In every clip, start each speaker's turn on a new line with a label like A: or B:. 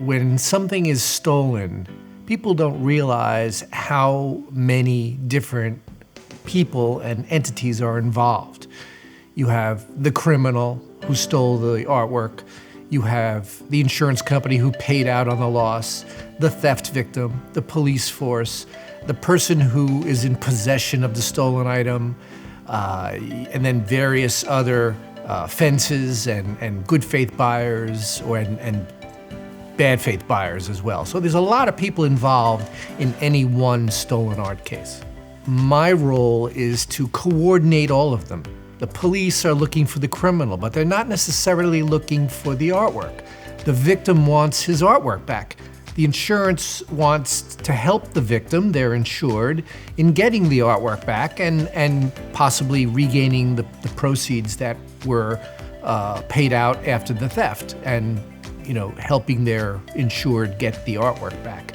A: when something is stolen, people don't realize how many different people and entities are involved. You have the criminal who stole the artwork. You have the insurance company who paid out on the loss, the theft victim, the police force, the person who is in possession of the stolen item, and then various other fences and good faith buyers and bad faith buyers as well. So there's a lot of people involved in any one stolen art case. My role is to coordinate all of them. The police are looking for the criminal, but they're not necessarily looking for the artwork. The victim wants his artwork back. The insurance wants to help the victim, they're insured, in getting the artwork back and possibly regaining the proceeds that were paid out after the theft and, helping their insured get the artwork back.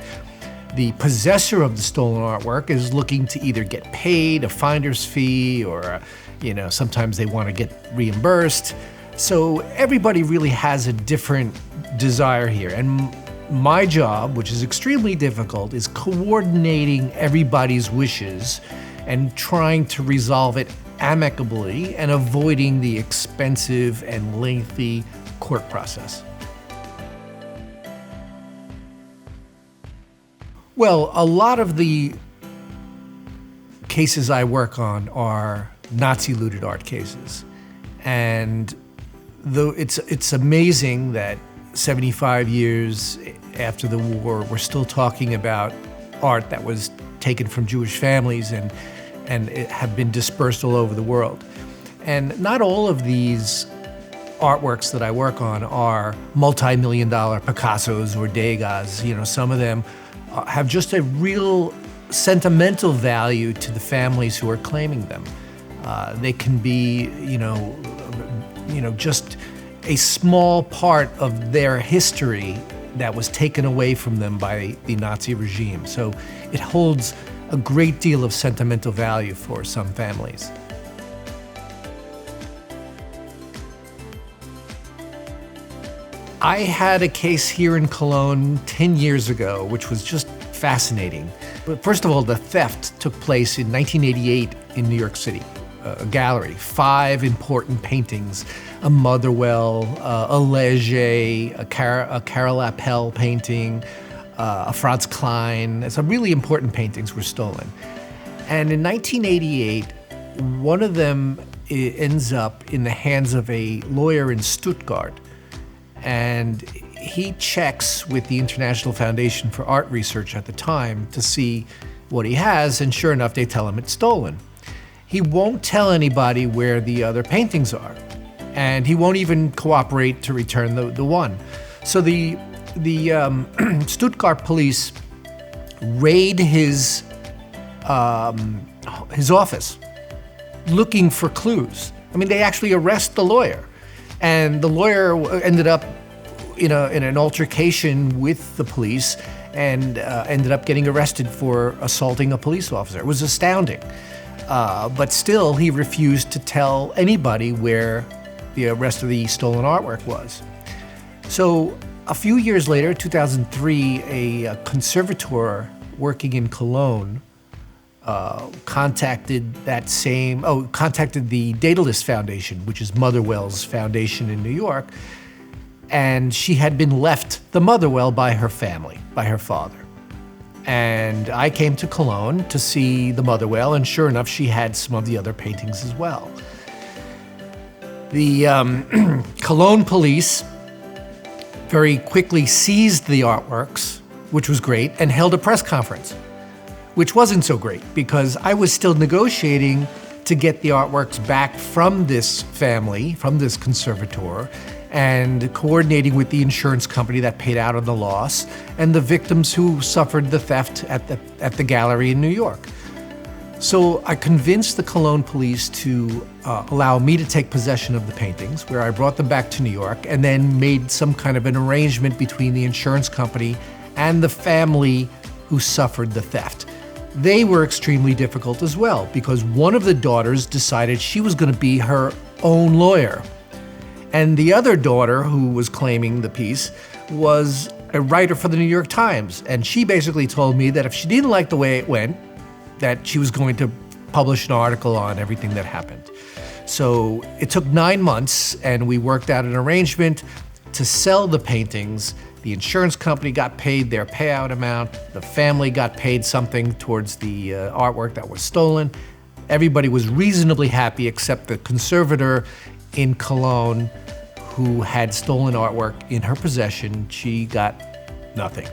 A: The possessor of the stolen artwork is looking to either get paid a finder's fee or, sometimes they want to get reimbursed. So everybody really has a different desire here. And my job, which is extremely difficult, is coordinating everybody's wishes and trying to resolve it amicably and avoiding the expensive and lengthy court process. Well, a lot of the cases I work on are Nazi-looted art cases. And though it's amazing that 75 years after the war, we're still talking about art that was taken from Jewish families and it have been dispersed all over the world. And not all of these artworks that I work on are multi-million-dollar Picassos or Degas. Some of them have just a real sentimental value to the families who are claiming them. They can be, just a small part of their history that was taken away from them by the Nazi regime. So it holds a great deal of sentimental value for some families. I had a case here in Cologne 10 years ago, which was just fascinating. But first of all, the theft took place in 1988 in New York City. A gallery, 5 important paintings, a Motherwell, a Leger, a Carol Appel painting, a Franz Klein. Some really important paintings were stolen. And in 1988, one of them ends up in the hands of a lawyer in Stuttgart. And he checks with the International Foundation for Art Research at the time to see what he has, and sure enough, they tell him it's stolen. He won't tell anybody where the other paintings are, and he won't even cooperate to return the one. So the Stuttgart police raid his office, looking for clues. I mean, they actually arrest the lawyer, and the lawyer ended up in an altercation with the police and ended up getting arrested for assaulting a police officer. It was astounding. But still, he refused to tell anybody where the rest of the stolen artwork was. So a few years later, 2003, a conservator working in Cologne contacted the Daedalus Foundation, which is Motherwell's foundation in New York, and she had been left the Motherwell by her family, by her father. And I came to Cologne to see the Motherwell, and sure enough, she had some of the other paintings as well. The Cologne police very quickly seized the artworks, which was great, and held a press conference, which wasn't so great because I was still negotiating to get the artworks back from this family, from this conservator, and coordinating with the insurance company that paid out on the loss and the victims who suffered the theft at the gallery in New York. So I convinced the Cologne police to allow me to take possession of the paintings, where I brought them back to New York and then made some kind of an arrangement between the insurance company and the family who suffered the theft. They were extremely difficult as well because one of the daughters decided she was going to be her own lawyer. And the other daughter, who was claiming the piece, was a writer for the New York Times, and she basically told me that if she didn't like the way it went, that she was going to publish an article on everything that happened. So it took 9 months, and we worked out an arrangement to sell the paintings. The insurance company got paid their payout amount. The family got paid something towards the artwork that was stolen. Everybody was reasonably happy except the conservator in Cologne who had stolen artwork in her possession. She got nothing.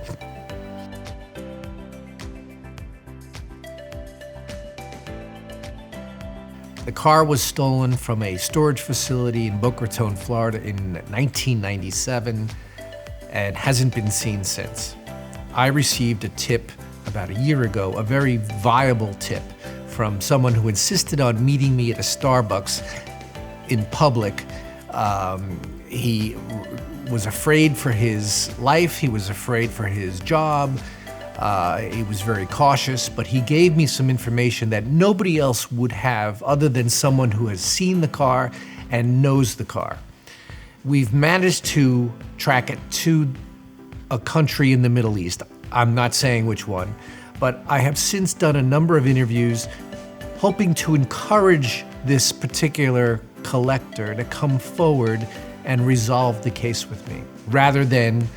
A: The car was stolen from a storage facility in Boca Raton, Florida in 1997 and hasn't been seen since. I received a tip about a year ago, a very viable tip from someone who insisted on meeting me at a Starbucks in public. He was afraid for his life, he was afraid for his job, he was very cautious, but he gave me some information that nobody else would have other than someone who has seen the car and knows the car. We've managed to track it to a country in the Middle East. I'm not saying which one, but I have since done a number of interviews hoping to encourage this particular collector to come forward and resolve the case with me, rather than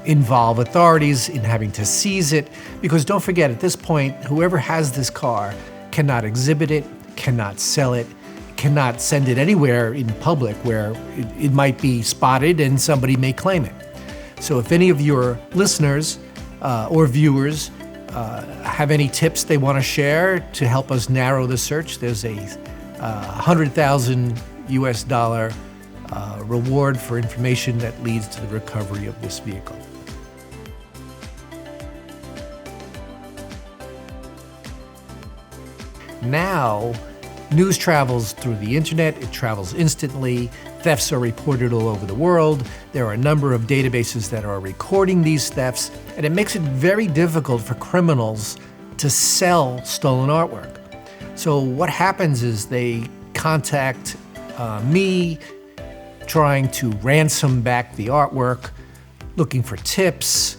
A: involve authorities in having to seize it. Because don't forget, at this point, whoever has this car cannot exhibit it, cannot sell it, cannot send it anywhere in public where it might be spotted and somebody may claim it. So if any of your listeners or viewers have any tips they want to share to help us narrow the search, there's a $100,000 US reward for information that leads to the recovery of this vehicle. Now, news travels through the internet, it travels instantly, thefts are reported all over the world, there are a number of databases that are recording these thefts, and it makes it very difficult for criminals to sell stolen artwork. So what happens is they contact me, trying to ransom back the artwork, looking for tips.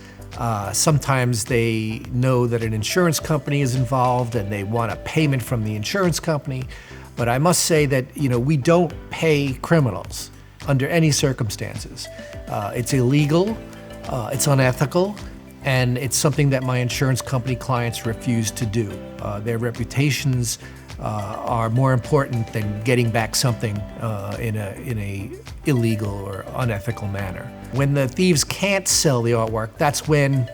A: Sometimes they know that an insurance company is involved and they want a payment from the insurance company. But I must say that, we don't pay criminals under any circumstances. It's illegal, it's unethical, and it's something that my insurance company clients refuse to do. Their reputations are more important than getting back something in a illegal or unethical manner. When the thieves can't sell the artwork, that's when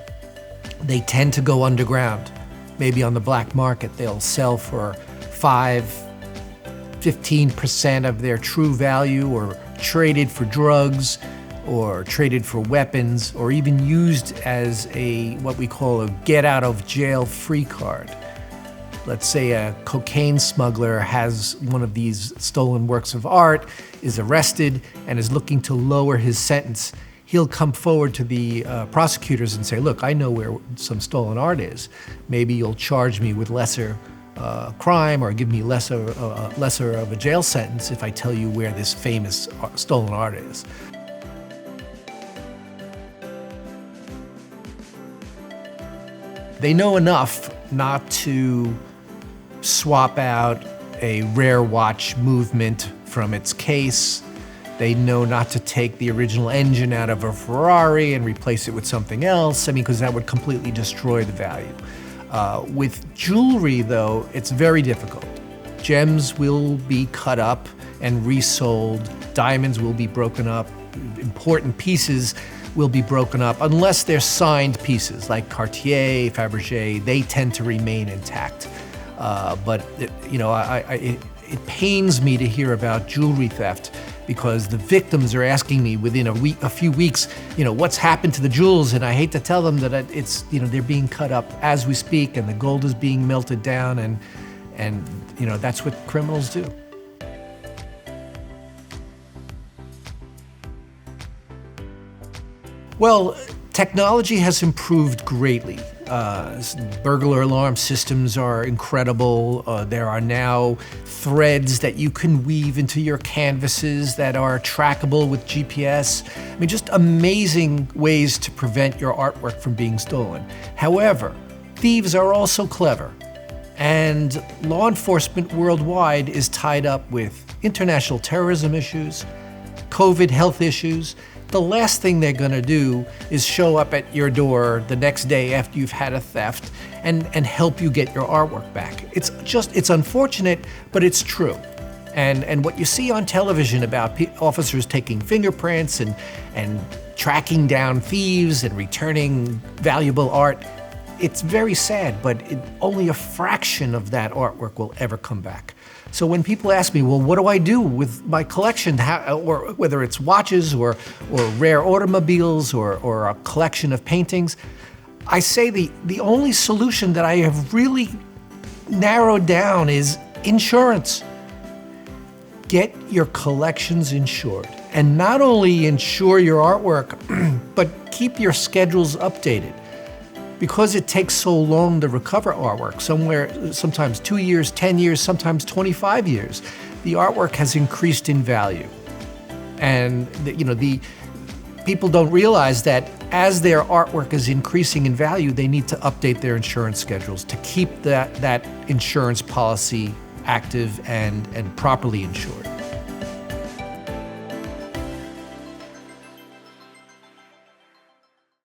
A: they tend to go underground. Maybe on the black market, they'll sell for 15% of their true value, or traded for drugs, or traded for weapons, or even used as what we call a get out of jail free card. Let's say a cocaine smuggler has one of these stolen works of art, is arrested, and is looking to lower his sentence. He'll come forward to the prosecutors and say, look, I know where some stolen art is. Maybe you'll charge me with lesser crime or give me lesser of a jail sentence if I tell you where this famous stolen art is. They know enough not to swap out a rare watch movement from its case. They know not to take the original engine out of a Ferrari and replace it with something else, because that would completely destroy the value. With jewelry, though, it's very difficult. Gems will be cut up and resold. Diamonds will be broken up. Important pieces will be broken up, unless they're signed pieces like Cartier, Fabergé. They tend to remain intact. But it pains me to hear about jewelry theft, because the victims are asking me within a few weeks, what's happened to the jewels, and I hate to tell them that it's, they're being cut up as we speak, and the gold is being melted down, and that's what criminals do. Well, technology has improved greatly. Burglar alarm systems are incredible. There are now threads that you can weave into your canvases that are trackable with GPS. I mean, just amazing ways to prevent your artwork from being stolen. However, thieves are also clever. And law enforcement worldwide is tied up with international terrorism issues, COVID health issues. The last thing they're gonna do is show up at your door the next day after you've had a theft and help you get your artwork back. It's unfortunate, but it's true. And what you see on television about officers taking fingerprints and tracking down thieves and returning valuable art, it's very sad, but only a fraction of that artwork will ever come back. So when people ask me, well, what do I do with my collection, or whether it's watches or rare automobiles or a collection of paintings, I say the only solution that I have really narrowed down is insurance. Get your collections insured. And not only insure your artwork, but keep your schedules updated. Because it takes so long to recover artwork, sometimes 2 years, 10 years, sometimes 25 years, the artwork has increased in value. And the people don't realize that as their artwork is increasing in value, they need to update their insurance schedules to keep that insurance policy active and properly insured.